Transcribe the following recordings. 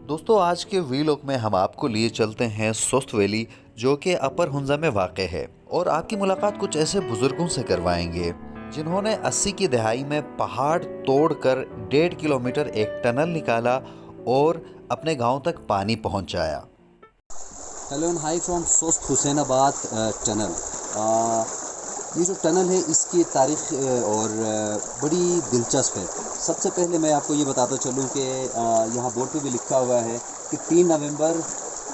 دوستو آج کے ویلوگ میں ہم آپ کو لیے چلتے ہیں سوست ویلی جو کہ اپر ہنزا میں واقع ہے، اور آپ کی ملاقات کچھ ایسے بزرگوں سے کروائیں گے جنہوں نے 80 کی دہائی میں پہاڑ توڑ کر 1.5 کلومیٹر ایک ٹنل نکالا اور اپنے گاؤں تک پانی پہنچایا۔ Hello and hi from Sost Hussainabad tunnel. یہ جو ٹنل ہے اس کی تاریخ اور بڑی دلچسپ ہے۔ سب سے پہلے میں آپ کو یہ بتاتا چلوں کہ یہاں بورڈ پہ بھی لکھا ہوا ہے کہ 3 نومبر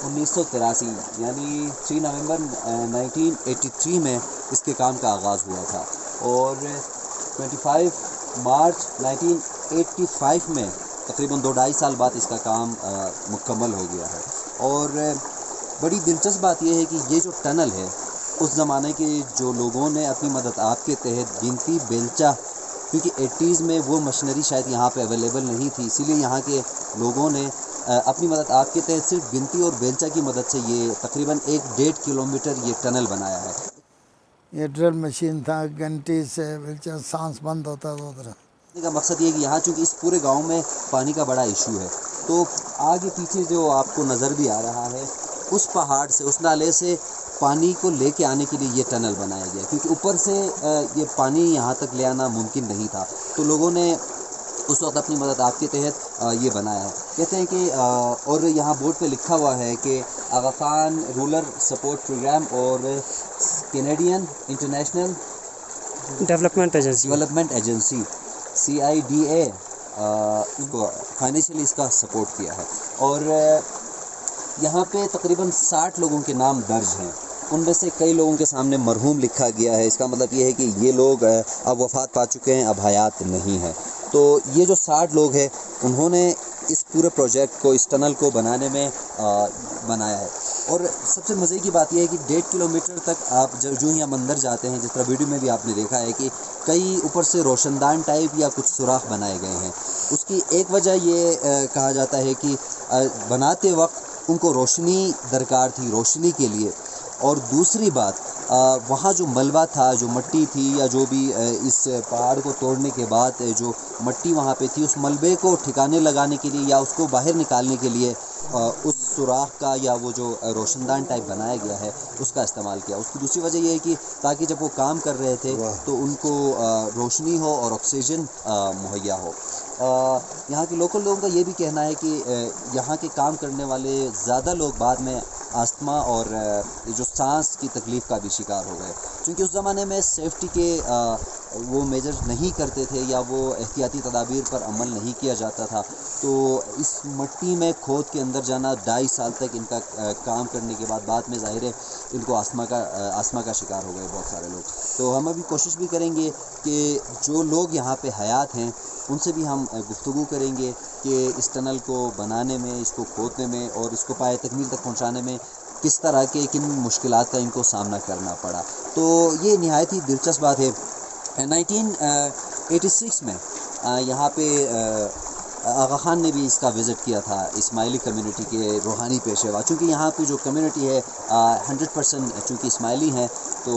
1983 یعنی 3 نومبر 1983 میں اس کے کام کا آغاز ہوا تھا، اور 25 مارچ 1985 میں تقریباً 2-2.5 سال بعد اس کا کام مکمل ہو گیا ہے۔ اور بڑی دلچسپ بات یہ ہے کہ یہ جو ٹنل ہے اس زمانے کے جو لوگوں نے اپنی مدد آپ کے تحت گنتی بیلچا، کیونکہ 80s میں وہ مشینری شاید یہاں پہ اویلیبل نہیں تھی، اسی لیے یہاں کے لوگوں نے اپنی مدد آپ کے تحت صرف گنتی اور بیلچا کی مدد سے یہ تقریباً 1.5 کلومیٹر یہ ٹنل بنایا ہے۔ یہ ڈرل مشین تھا، گھنٹی سے بیلچا سانس بند ہوتا تھا ادھر۔ کا مقصد یہ ہے کہ یہاں چونکہ اس پورے گاؤں میں پانی کا بڑا ایشو ہے، تو آگے پیچھے جو آپ کو نظر بھی آ رہا ہے اس پہاڑ سے، اس نالے سے پانی کو لے کے آنے کے لیے یہ ٹنل بنایا گیا، کیونکہ اوپر سے یہ پانی یہاں تک لے آنا ممکن نہیں تھا، تو لوگوں نے اس وقت اپنی مدد آپ کے تحت یہ بنایا ہے۔ کہتے ہیں کہ اور یہاں بورڈ پہ لکھا ہوا ہے کہ آغا خان رولر سپورٹ پروگرام اور Canadian international development agency CIDA کو فائنینشلی اس کا سپورٹ کیا ہے، اور یہاں پہ تقریباً 60 لوگوں کے نام درج ہیں، ان میں سے کئی لوگوں کے سامنے مرحوم لکھا گیا ہے۔ اس کا مطلب یہ ہے کہ یہ لوگ اب وفات پا چکے ہیں، اب حیات نہیں ہیں۔ تو یہ جو 60 لوگ ہیں انہوں نے اس پورے پروجیکٹ کو، اس ٹنل کو بنانے میں بنایا ہے۔ اور سب سے مزے کی بات یہ ہے کہ 1.5 کلومیٹر تک آپ جو ہی ہم اندر جاتے ہیں، جس طرح ویڈیو میں بھی آپ نے دیکھا ہے کہ کئی اوپر سے روشن دان ٹائپ یا کچھ سوراخ بنائے گئے ہیں۔ اس کی ایک وجہ یہ کہا جاتا ہے کہ بناتے وقت ان کو روشنی درکار تھی، روشنی کے لیے، اور دوسری بات وہاں جو ملبہ تھا، جو مٹی تھی، یا جو بھی اس پہاڑ کو توڑنے کے بعد جو مٹی وہاں پہ تھی، اس ملبے کو ٹھکانے لگانے کے لیے یا اس کو باہر نکالنے کے لیے اس سوراخ کا یا وہ جو روشن دان ٹائپ بنایا گیا ہے اس کا استعمال کیا۔ اس کی دوسری وجہ یہ ہے کہ تاکہ جب وہ کام کر رہے تھے تو ان کو روشنی ہو اور آکسیجن مہیا ہو۔ یہاں کے لوکل لوگوں کا یہ بھی کہنا ہے کہ یہاں کے کام کرنے والے زیادہ لوگ بعد میں آستما اور جو سانس کی تکلیف کا بھی شکار ہو گئے، کیونکہ اس زمانے میں سیفٹی کے وہ میجرز نہیں کرتے تھے یا وہ احتیاطی تدابیر پر عمل نہیں کیا جاتا تھا، تو اس مٹی میں کھود کے اندر جانا 2.5 سال تک ان کا کام کرنے کے بعد میں ظاہر ہے ان کو آستما کا شکار ہو گئے بہت سارے لوگ۔ تو ہم ابھی کوشش بھی کریں گے کہ جو لوگ یہاں پہ حیات ہیں ان سے بھی ہم گفتگو کریں گے کہ اس ٹنل کو بنانے میں، اس کو کھودنے میں اور اس کو پائے تکمیل تک پہنچانے میں کس طرح کے کن مشکلات کا ان کو سامنا کرنا پڑا۔ تو یہ نہایت ہی دلچسپ بات ہے۔ 1986 میں یہاں پہ آغا خان نے بھی اس کا وزٹ کیا تھا، اسماعیلی کمیونٹی کے روحانی پیشے وا، چونکہ یہاں کی جو کمیونٹی ہے 100% چونکہ اسماعیلی ہیں، تو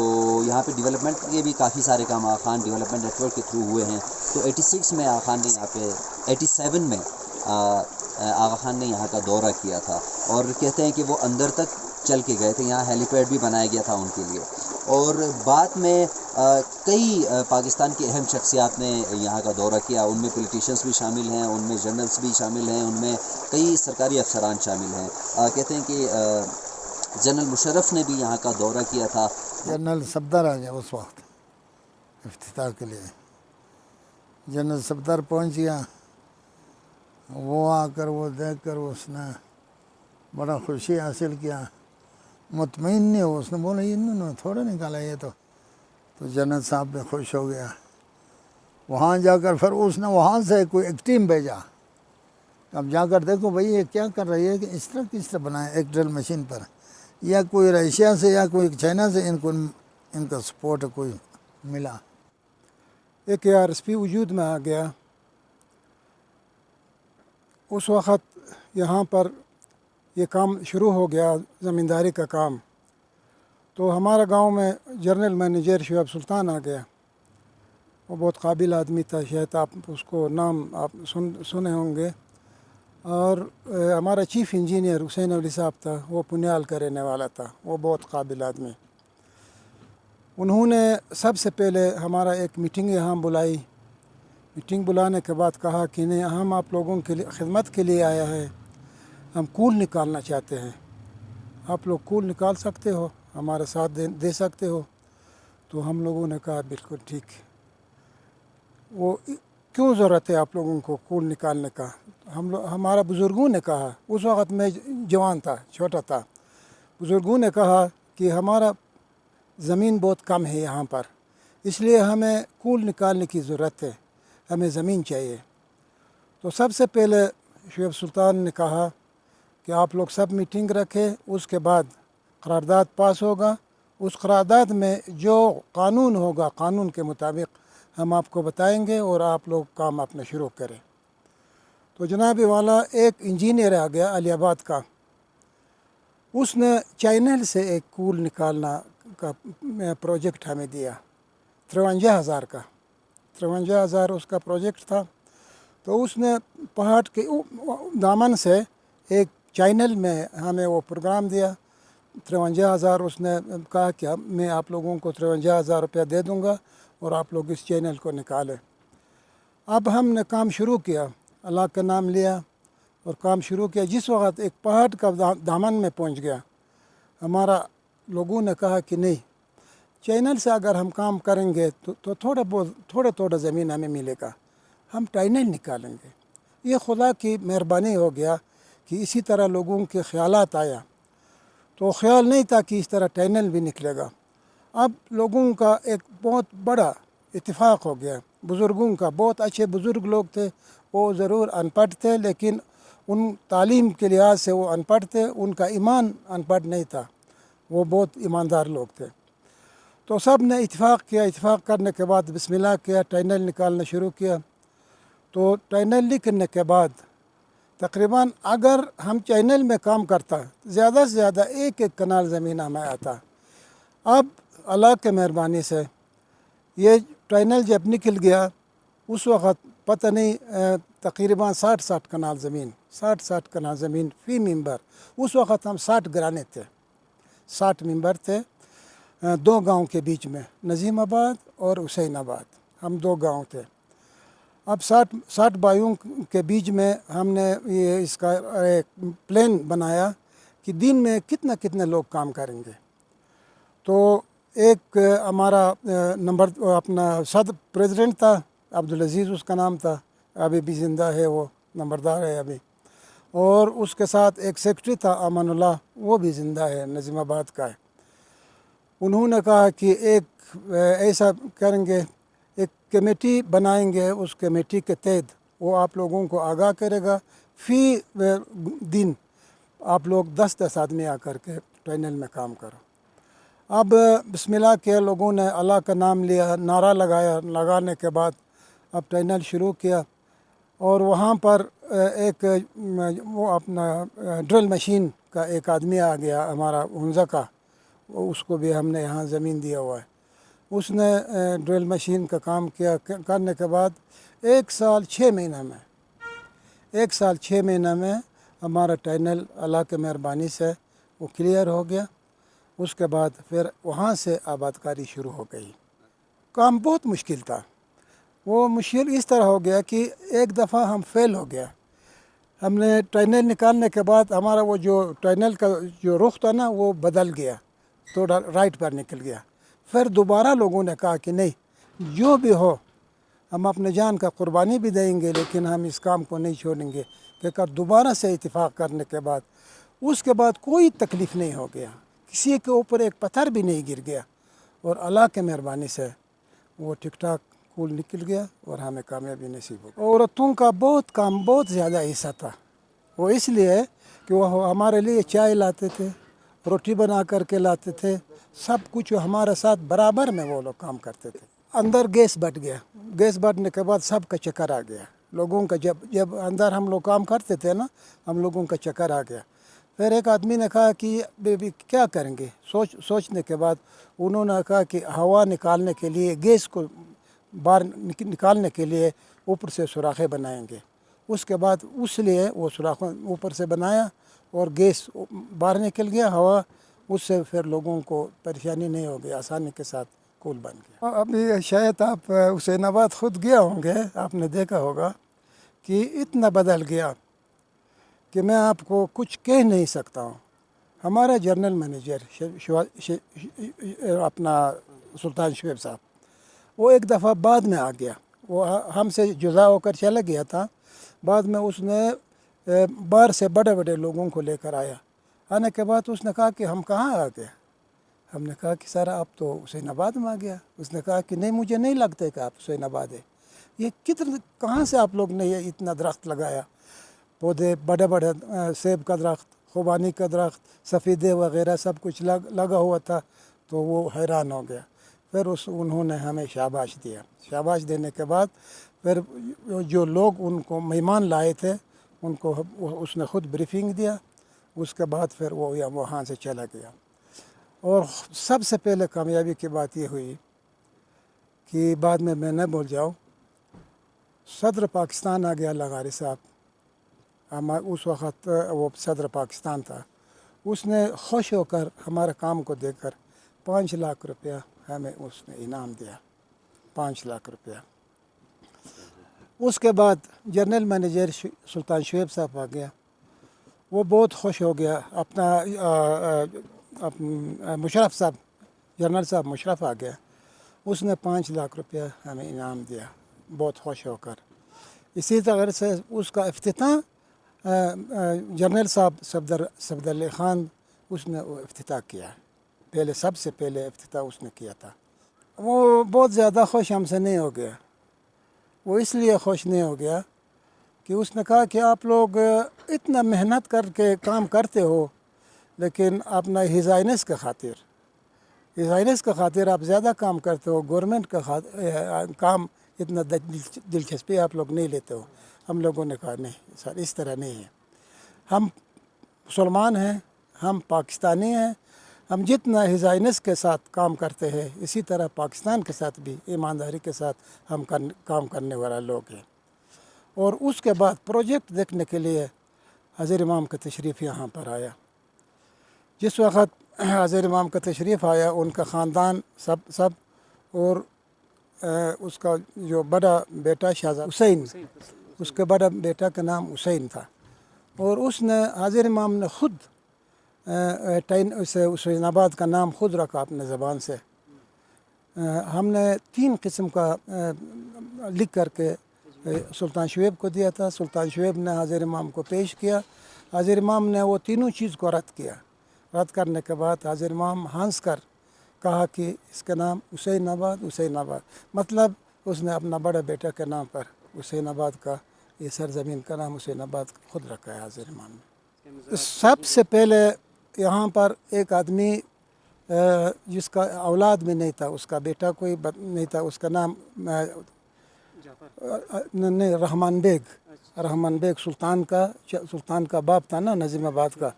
یہاں پہ ڈیولپمنٹ کے بھی کافی سارے کام آغا خان ڈیولپمنٹ نیٹ ورک کے تھرو ہوئے ہیں۔ تو 86 میں آغا خان نے یہاں پہ 87 میں آغا خان نے یہاں کا دورہ کیا تھا، اور کہتے ہیں کہ وہ اندر تک چل کے گئے تھے، یہاں ہیلی پیڈ بھی بنایا گیا تھا ان کے لیے، اور بعد میں کئی پاکستان کی اہم شخصیات نے یہاں کا دورہ کیا، ان میں پولیٹیشنز بھی شامل ہیں، ان میں جنرلز بھی شامل ہیں، ان میں کئی سرکاری افسران شامل ہیں۔ کہتے ہیں کہ جنرل مشرف نے بھی یہاں کا دورہ کیا تھا۔ جنرل صفدر آ گیا اس وقت افتتاح کے لیے، جنرل صفدر پہنچ گیا، وہ آ کر وہ دیکھ کر اس نے بڑا خوشی حاصل کیا، مطمئن نہیں ہو، اس نے بولا یہ انہوں نے تھوڑا نکالا یہ تو جنرل صاحب بھی خوش ہو گیا۔ وہاں جا کر پھر اس نے وہاں سے کوئی ایک ٹیم بھیجا، اب جا کر دیکھو بھائی یہ کیا کر رہی ہے، کہ اس طرح کس طرح بنایا ایک ڈرل مشین پر، یا کوئی رشیا سے یا کوئی چائنا سے ان کا سپورٹ کوئی ملا۔ ایک ARSP وجود میں آ گیا، اس وقت یہاں پر یہ کام شروع ہو گیا، زمینداری کا کام، تو ہمارا گاؤں میں جنرل مینیجر شعیب سلطان آ گیا، وہ بہت قابل آدمی تھا، شاید آپ اس کو نام آپ سنے ہوں گے، اور ہمارا چیف انجینئر حسین علی صاحب تھا، وہ پنیال کا رہنے والا تھا، وہ بہت قابل آدمی. انہوں نے سب سے پہلے ہمارا ایک میٹنگ یہاں بلائی. میٹنگ بلانے کے بعد کہا کہ نہیں، ہم آپ لوگوں کے لیے خدمت کے لیے آیا ہے، ہم کول نکالنا چاہتے ہیں، آپ لوگ کول نکال سکتے ہو، ہمارے ساتھ دے سکتے ہو. تو ہم لوگوں نے کہا بالکل ٹھیک. وہ کیوں ضرورت ہے آپ لوگوں کو کول نکالنے کا؟ ہمارا بزرگوں نے کہا، اس وقت میں جوان تھا، چھوٹا تھا. بزرگوں نے کہا کہ ہمارا زمین بہت کم ہے یہاں پر، اس لیے ہمیں کول نکالنے کی ضرورت ہے، ہمیں زمین چاہیے. تو سب سے پہلے شعیب سلطان نے کہا کہ آپ لوگ سب میٹنگ رکھے، اس کے بعد قرارداد پاس ہوگا، اس قرارداد میں جو قانون ہوگا قانون کے مطابق ہم آپ کو بتائیں گے اور آپ لوگ کام اپنا شروع کریں. تو جناب والا ایک انجینئر آ گیا علی آباد کا، اس نے چینل سے ایک کول نکالنا کا پروجیکٹ ہمیں دیا 53,000 کا. 53,000 اس کا پروجیکٹ تھا. تو اس نے پہاڑ کے دامن سے ایک چینل میں ہمیں وہ پروگرام دیا. 53,000 اس نے کہا کہ میں آپ لوگوں کو 53,000 روپیہ دے دوں گا اور آپ لوگ اس چینل کو نکالیں. اب ہم نے کام شروع کیا، اللہ کا نام لیا اور کام شروع کیا. جس وقت ایک پہاڑ کا دامن میں پہنچ گیا، ہمارا لوگوں نے کہا کہ نہیں، چینل سے اگر ہم کام کریں گے تو تھوڑا زمین ہمیں ملے گا، ہم ٹینل نکالیں گے. یہ خدا کی مہربانی ہو گیا کہ اسی طرح لوگوں کے خیالات آیا. تو خیال نہیں تھا کہ اس طرح ٹینل بھی نکلے گا. اب لوگوں کا ایک بہت بڑا اتفاق ہو گیا، بزرگوں کا، بہت اچھے بزرگ لوگ تھے. وہ ضرور ان پڑھ تھے لیکن ان تعلیم کے لحاظ سے وہ ان پڑھ تھے، ان کا ایمان ان پڑھ نہیں تھا، وہ بہت ایماندار لوگ تھے. تو سب نے اتفاق کیا. اتفاق کرنے کے بعد بسم اللہ کیا، ٹینل نکالنا شروع کیا. تو ٹینل نکلنے کے بعد تقریباً اگر ہم چینل میں کام کرتا زیادہ سے زیادہ ایک کنال زمین ہمیں آتا. اب اللہ کے مہربانی سے یہ ٹینل جب نکل گیا، اس وقت پتہ نہیں تقریباً 60 کنال زمین، 60 کنال زمین فی ممبر. اس وقت ہم 60 گھرانے تھے، 60 ممبر تھے 2 گاؤں کے بیچ میں، نظیم آباد اور حسین آباد، ہم 2 گاؤں تھے. اب 60 بھائیوں کے بیچ میں ہم نے یہ اس کا ایک پلان بنایا کہ دن میں کتنے لوگ کام کریں گے. تو ایک ہمارا اپنا صدر پریزیڈنٹ تھا، عبدالعزیز اس کا نام تھا، ابھی بھی زندہ ہے، وہ نمبردار ہے ابھی. اور اس کے ساتھ ایک سیکرٹری تھا امان اللہ، وہ بھی زندہ ہے، نظیم آباد کا ہے. انہوں نے کہا کہ ایک ایسا کریں گے، ایک کمیٹی بنائیں گے، اس کمیٹی کے تحت وہ آپ لوگوں کو آگاہ کرے گا. فی دن آپ لوگ 10 آدمی آ کر کے ٹینل میں کام کرو. اب بسم اللہ کے لوگوں نے اللہ کا نام لیا، نعرہ لگایا. لگانے کے بعد اب ٹینل شروع کیا. اور وہاں پر ایک وہ اپنا ڈرل مشین کا ایک آدمی آ گیا ہمارا ہنزہ کا، اس کو بھی ہم نے یہاں زمین دیا ہوا ہے. اس نے ڈرل مشین کا کام کیا. کرنے کے بعد 1 سال 6 مہینہ میں 1 سال 6 مہینہ میں ہمارا ٹینل اللہ کے مہربانی سے وہ کلیئر ہو گیا. اس کے بعد پھر وہاں سے آبادکاری شروع ہو گئی. کام بہت مشکل تھا. وہ مشکل اس طرح ہو گیا کہ ایک دفعہ ہم فیل ہو گیا. ہم نے ٹینل نکالنے کے بعد ہمارا وہ جو ٹینل کا جو رخ تھا نا، وہ بدل گیا، تھوڑا رائٹ پر نکل گیا. پھر دوبارہ لوگوں نے کہا کہ نہیں، جو بھی ہو ہم اپنے جان کا قربانی بھی دیں گے لیکن ہم اس کام کو نہیں چھوڑیں گے. کہ دوبارہ سے اتفاق کرنے کے بعد اس کے بعد کوئی تکلیف نہیں ہو گیا، کسی کے اوپر ایک پتھر بھی نہیں گر گیا. اور اللہ کے مہربانی سے وہ ٹھیک ٹھاک کول نکل گیا اور ہمیں کامیابی نصیب ہو گئی. عورتوں کا بہت زیادہ حصہ تھا. وہ اس لیے کہ وہ ہمارے لیے چائے لاتے تھے، روٹی بنا کر کے لاتے تھے، سب کچھ ہمارے ساتھ برابر میں وہ لوگ کام کرتے تھے. اندر گیس بٹ گیا. گیس بٹنے کے بعد سب کا چکر آ گیا لوگوں کا. جب اندر ہم لوگ کام کرتے تھے نا، ہم لوگوں کا چکر آ گیا. پھر ایک آدمی نے کہا کہ بیبی کیا کریں گے. سوچنے کے بعد انہوں نے کہا کہ ہوا نکالنے کے لیے، گیس کو باہر نکالنے کے لیے اوپر سے سوراخیں بنائیں گے. اس کے بعد اس لیے وہ سوراخ اوپر سے بنایا اور گیس باہر نکل گیا ہوا، اس سے پھر لوگوں کو پریشانی نہیں ہوگی، آسانی کے ساتھ کول بن گیا۔ ابھی شاید آپ حسین آباد خود گیا ہوں گے، آپ نے دیکھا ہوگا کہ اتنا بدل گیا کہ میں آپ کو کچھ کہہ نہیں سکتا ہوں۔ ہمارا جنرل مینیجر اپنا سلطان شعیب صاحب، وہ ایک دفعہ بعد میں آ گیا، وہ ہم سے جدا ہو کر چلا گیا تھا، بعد میں اس نے باہر سے بڑے بڑے لوگوں کو لے کر آیا، آنے کے بعد اس نے کہا کہ ہم کہاں آ گئے؟ ہم نے کہا کہ سر آپ تو حسین آباد میں آ گیا۔ اس نے کہا کہ نہیں، مجھے نہیں لگتا کہ آپ حسین آباد ہے، یہ کہاں سے آپ لوگ نے یہ اتنا درخت لگایا، پودے بڑے بڑے، سیب کا درخت، خوبانی کا درخت، سفیدے وغیرہ سب کچھ لگا ہوا تھا۔ تو وہ حیران ہو گیا، پھر انہوں نے ہمیں شاباش دیا، شاباش دینے کے بعد پھر جو لوگ ان کو مہمان لائے تھے ان کو اس نے خود بریفنگ دیا، اس کے بعد پھر وہ وہاں سے چلا گیا۔ اور سب سے پہلے کامیابی کی بات یہ ہوئی کہ بعد میں نہ بول جاؤں، صدر پاکستان آ گیا لغاری صاحب، اس وقت وہ صدر پاکستان تھا، اس نے خوش ہو کر ہمارے کام کو دیکھ کر 5 لاکھ روپیہ ہمیں اس نے انعام دیا، 5 لاکھ روپیہ۔ اس کے بعد جنرل مینیجر سلطان شعیب صاحب آ گیا، وہ بہت خوش ہو گیا، اپنا مشرف صاحب، جنرل صاحب مشرف آ گیا، اس نے 5 لاکھ روپیہ ہمیں انعام دیا بہت خوش ہو کر۔ اسی طرح سے اس کا افتتاح جنرل صاحب صفدر علی خان اس نے افتتاح کیا، پہلے سب سے پہلے افتتاح اس نے کیا تھا۔ وہ بہت زیادہ خوش ہم سے نہیں ہو گیا، وہ اس لیے خوش نہیں ہو گیا کہ اس نے کہا کہ آپ لوگ اتنا محنت کر کے کام کرتے ہو، لیکن اپنا ہزائنس کے خاطر آپ زیادہ کام کرتے ہو، گورنمنٹ کا کام اتنا دلچسپی آپ لوگ نہیں لیتے ہو۔ ہم لوگوں نے کہا نہیں سر، اس طرح نہیں ہے، ہم مسلمان ہیں، ہم پاکستانی ہیں، ہم جتنا ہزائنس کے ساتھ کام کرتے ہیں اسی طرح پاکستان کے ساتھ بھی ایمانداری کے ساتھ ہم کام کرنے والا لوگ ہیں۔ اور اس کے بعد پروجیکٹ دیکھنے کے لیے حضرت امام کا تشریف یہاں پر آیا۔ جس وقت حضرت امام کا تشریف آیا، ان کا خاندان سب اور اس کا جو بڑا بیٹا شہزادہ حسین، اس کے بڑا بیٹا کا نام حسین تھا، اور اس نے حضرت امام نے خود حسین آباد کا نام خود رکھا اپنے زبان سے۔ ہم نے 3 قسم کا لکھ کر کے سلطان شعیب کو دیا تھا، سلطان شعیب نے حضرت امام کو پیش کیا، حضرت امام نے وہ تینوں چیز کو رد کیا۔ رد کرنے کے بعد حضرت امام ہنس کر کہا کہ اس کا نام حسین آباد، حسین آباد، مطلب اس نے اپنا بڑا بیٹا کے نام پر حسین آباد کا، یہ سرزمین کا نام حسین آباد خود رکھا ہے حضرت امام نے۔ سب سے پہلے یہاں پر ایک آدمی جس کا اولاد میں نہیں تھا، اس کا بیٹا کوئی نہیں تھا، اس کا نام نہیں رحمان بیگ سلطان کا باپ تھا نا، نظیم آباد کا،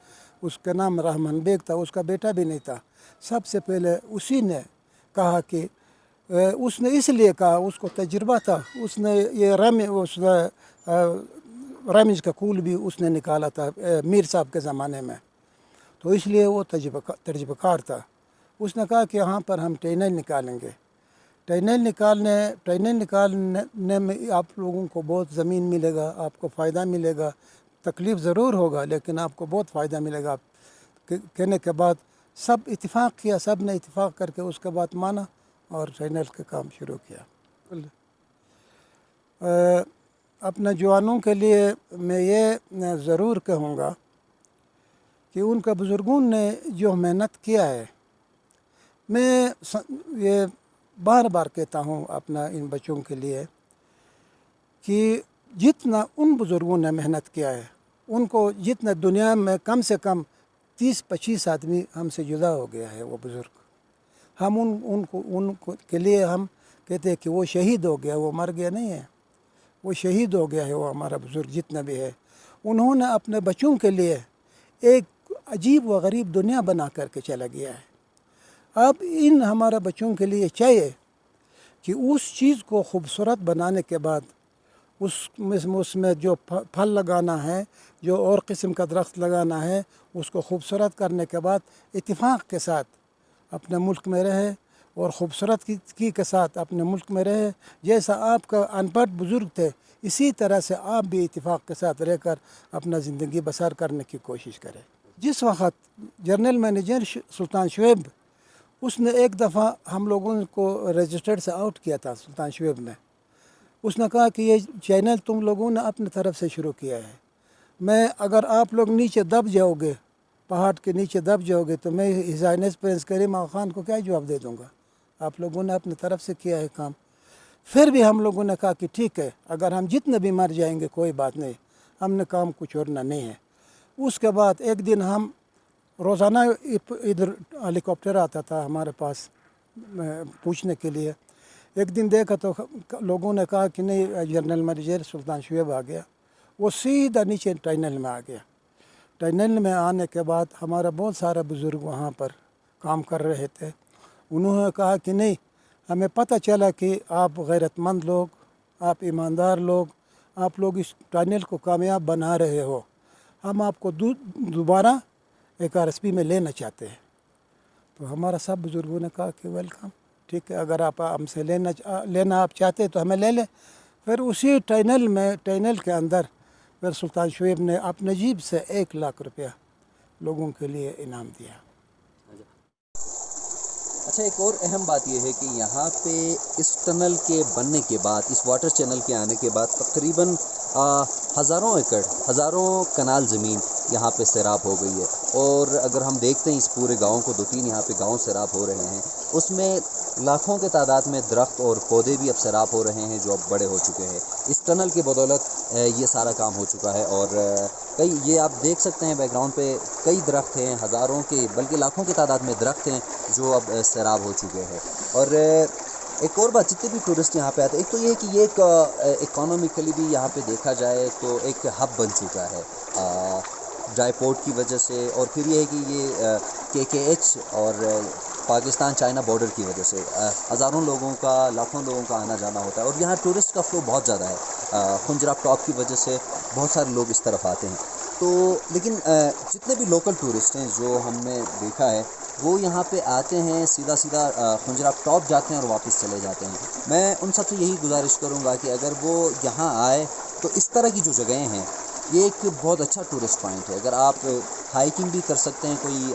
اس کا نام رحمان بیگ تھا، اس کا بیٹا بھی نہیں تھا۔ سب سے پہلے اسی نے کہا کہ اس نے اس لیے کہا، اس کو تجربہ تھا، اس نے یہ رمج کا کول بھی اس نے نکالا تھا میر صاحب کے زمانے میں، تو اس لیے وہ تجربہ کار تھا۔ اس نے کہا کہ یہاں پر ہم ٹینل نکالیں گے، ٹینل نکالنے میں آپ لوگوں کو بہت زمین ملے گا، آپ کو فائدہ ملے گا، تکلیف ضرور ہوگا لیکن آپ کو بہت فائدہ ملے گا۔ کہنے کے بعد سب اتفاق کیا، سب نے اتفاق کر کے اس کے بعد مانا اور ٹینل کا کام شروع کیا۔ اپنے جوانوں کے لیے میں یہ ضرور کہوں گا کہ ان کا بزرگوں نے جو محنت کیا ہے، میں یہ بار بار کہتا ہوں اپنا ان بچوں کے لیے کہ جتنا ان بزرگوں نے محنت کیا ہے، ان کو جتنا دنیا میں کم سے کم 30-25 آدمی ہم سے جدا ہو گیا ہے وہ بزرگ، ہم ان کے لیے ہم کہتے ہیں کہ وہ شہید ہو گیا، وہ مر گیا نہیں ہے، وہ شہید ہو گیا ہے، وہ ہمارا بزرگ جتنا بھی ہے۔ انہوں نے اپنے بچوں کے لیے ایک عجیب و غریب دنیا بنا کر کے چلا گیا ہے۔ اب ان ہمارا بچوں کے لیے چاہیے کہ اس چیز کو خوبصورت بنانے کے بعد اس میں جو پھل لگانا ہے، جو اور قسم کا درخت لگانا ہے، اس کو خوبصورت کرنے کے بعد اتفاق کے ساتھ اپنے ملک میں رہے اور خوبصورت کی کے ساتھ اپنے ملک میں رہے. جیسا آپ کا ان پڑھ بزرگ تھے، اسی طرح سے آپ بھی اتفاق کے ساتھ رہ کر اپنا زندگی بسر کرنے کی کوشش کریں. جس وقت جنرل مینیجر سلطان شعیب، اس نے ایک دفعہ ہم لوگوں کو رجسٹرڈ سے آؤٹ کیا تھا. سلطان شعیب نے اس نے کہا کہ یہ چینل تم لوگوں نے اپنی طرف سے شروع کیا ہے، اگر آپ لوگ نیچے دب جاؤ گے، پہاڑ کے نیچے دب جاؤ گے، تو میں ہز ہائنس پرنس کریم آغا خان کو کیا جواب دے دوں گا؟ آپ لوگوں نے اپنی طرف سے کیا ہے کام. پھر بھی ہم لوگوں نے کہا کہ ٹھیک ہے، اگر ہم جتنے بھی مر جائیں گے کوئی بات نہیں، ہم نے کام کو چھوڑنا نہیں ہے. اس کے بعد ایک دن ہم روزانہ ادھر ہیلی کاپٹر آتا تھا ہمارے پاس پوچھنے کے لیے. ایک دن دیکھا تو لوگوں نے کہا کہ نہیں، جنرل مینیجر سلطان شعیب آ گیا. وہ سیدھا نیچے ٹنل میں آ گیا. ٹنل میں آنے کے بعد ہمارا بہت سارا بزرگ وہاں پر کام کر رہے تھے. انہوں نے کہا کہ نہیں، ہمیں پتہ چلا کہ آپ غیرت مند لوگ، آپ ایماندار لوگ، آپ لوگ اس ٹنل کو کامیاب بنا رہے ہو، ہم آپ کو دوبارہ ایک RSP میں لینا چاہتے ہیں. تو ہمارا سب بزرگوں نے کہا کہ ویلکم، ٹھیک ہے، اگر آپ ہم سے لینا آپ چاہتے تو ہمیں لے لیں. پھر اسی ٹنل کے اندر پھر سلطان شعیب نے اپنے جیب سے 1 لاکھ روپیہ لوگوں کے لیے انعام دیا. اچھا، ایک اور اہم بات یہ ہے کہ یہاں پہ اس ٹنل کے بننے کے بعد، اس واٹر چینل کے آنے کے بعد تقریباً ہزاروں ایکڑ، ہزاروں کنال زمین یہاں پہ سیراب ہو گئی ہے. اور اگر ہم دیکھتے ہیں اس پورے گاؤں کو، 2-3 یہاں پہ گاؤں سیراب ہو رہے ہیں، اس میں لاکھوں کے تعداد میں درخت اور پودے بھی اب سیراب ہو رہے ہیں جو اب بڑے ہو چکے ہیں. اس ٹنل کی بدولت یہ سارا کام ہو چکا ہے. اور یہ آپ دیکھ سکتے ہیں بیک گراؤنڈ پہ کئی درخت ہیں، ہزاروں کے بلکہ لاکھوں کی تعداد میں درخت ہیں جو اب سیراب ہو چکے ہیں. اور ایک اور بات، جتنے بھی ٹورسٹ یہاں پہ آتے ہیں، ایک تو یہ کہ یہ ایک اکانومیکلی بھی یہاں پہ دیکھا جائے تو ایک ہب بن چکا ہے ڈرائی پورٹ کی وجہ سے. اور پھر یہ ہے کہ یہ KKH اور پاکستان چائنا بارڈر کی وجہ سے ہزاروں لوگوں کا، لاکھوں لوگوں کا آنا جانا ہوتا ہے. اور یہاں ٹورسٹ کا فلو بہت زیادہ ہے. خنجراب ٹاپ کی وجہ سے بہت سارے لوگ اس طرف آتے ہیں. تو لیکن جتنے بھی لوکل ٹورسٹ ہیں جو ہم نے دیکھا ہے، وہ یہاں پہ آتے ہیں، سیدھا خنجراب ٹاپ جاتے ہیں اور واپس چلے جاتے ہیں. میں ان سب سے یہی گزارش کروں گا کہ اگر وہ یہاں آئے تو اس طرح کی جو جگہیں ہیں، یہ ایک بہت اچھا ٹورسٹ پوائنٹ ہے. اگر آپ ہائیکنگ بھی کر سکتے ہیں، کوئی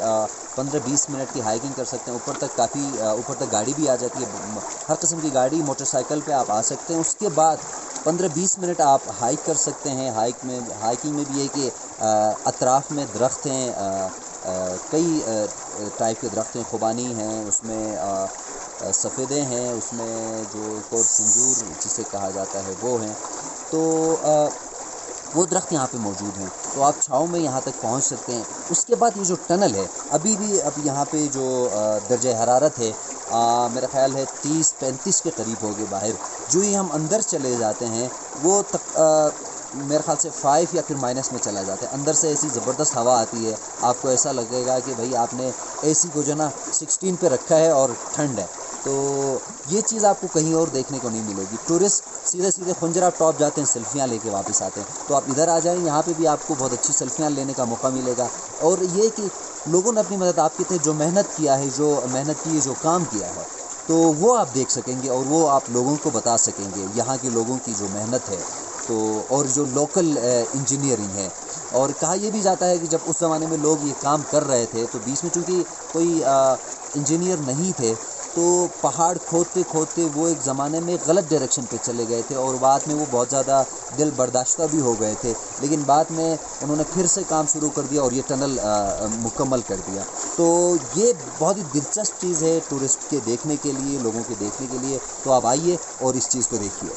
15-20 منٹ کی ہائیکنگ کر سکتے ہیں، اوپر تک گاڑی بھی آ جاتی ہے، ہر قسم کی گاڑی، موٹر سائیکل پہ آپ آ سکتے ہیں. اس کے بعد 15-20 منٹ آپ ہائیک کر سکتے ہیں. ہائیکنگ میں بھی ہے کہ اطراف میں درخت ہیں، کئی ٹائپ کے درخت ہیں، خوبانی ہیں، اس میں سفیدے ہیں، اس میں جو ایک اور سنجور جسے کہا جاتا ہے وہ ہیں. تو وہ درخت یہاں پہ موجود ہیں، تو آپ چھاؤں میں یہاں تک پہنچ سکتے ہیں. اس کے بعد یہ جو ٹنل ہے، ابھی یہاں پہ جو درجہ حرارت ہے، میرا خیال ہے 30-35 کے قریب ہوگی باہر. جو ہی ہم اندر چلے جاتے ہیں، وہ میرے خیال سے 5 یا پھر مائنس میں چلا جاتا ہے. اندر سے ایسی زبردست ہوا آتی ہے، آپ کو ایسا لگے گا کہ بھائی آپ نے AC کو جو نا 16 پہ رکھا ہے اور ٹھنڈ ہے. تو یہ چیز آپ کو کہیں اور دیکھنے کو نہیں ملے گی. ٹورسٹ سیدھے خنجراب ٹاپ جاتے ہیں، سیلفیاں لے کے واپس آتے ہیں. تو آپ ادھر آ جائیں، یہاں پہ بھی آپ کو بہت اچھی سیلفیاں لینے کا موقع ملے گا. اور یہ کہ لوگوں نے اپنی مدد آپ کے تھے، جو محنت کی ہے، جو کام کیا ہے، تو وہ آپ دیکھ سکیں گے اور وہ آپ لوگوں کو بتا سکیں گے یہاں کے لوگوں کی جو محنت ہے. تو اور جو لوکل انجینئرنگ ہے. اور کہا یہ بھی جاتا ہے کہ جب اس زمانے میں لوگ یہ کام کر رہے تھے تو بیچ میں چونکہ کوئی انجینئر نہیں تھے، تو پہاڑ کھودتے وہ ایک زمانے میں غلط ڈائریکشن پہ چلے گئے تھے، اور بعد میں وہ بہت زیادہ دل برداشتہ بھی ہو گئے تھے. لیکن بعد میں انہوں نے پھر سے کام شروع کر دیا اور یہ ٹنل مکمل کر دیا. تو یہ بہت ہی دلچسپ چیز ہے ٹورسٹ کے دیکھنے کے لیے، لوگوں کے دیکھنے کے لیے. تو آپ آئیے اور اس چیز کو دیکھیے.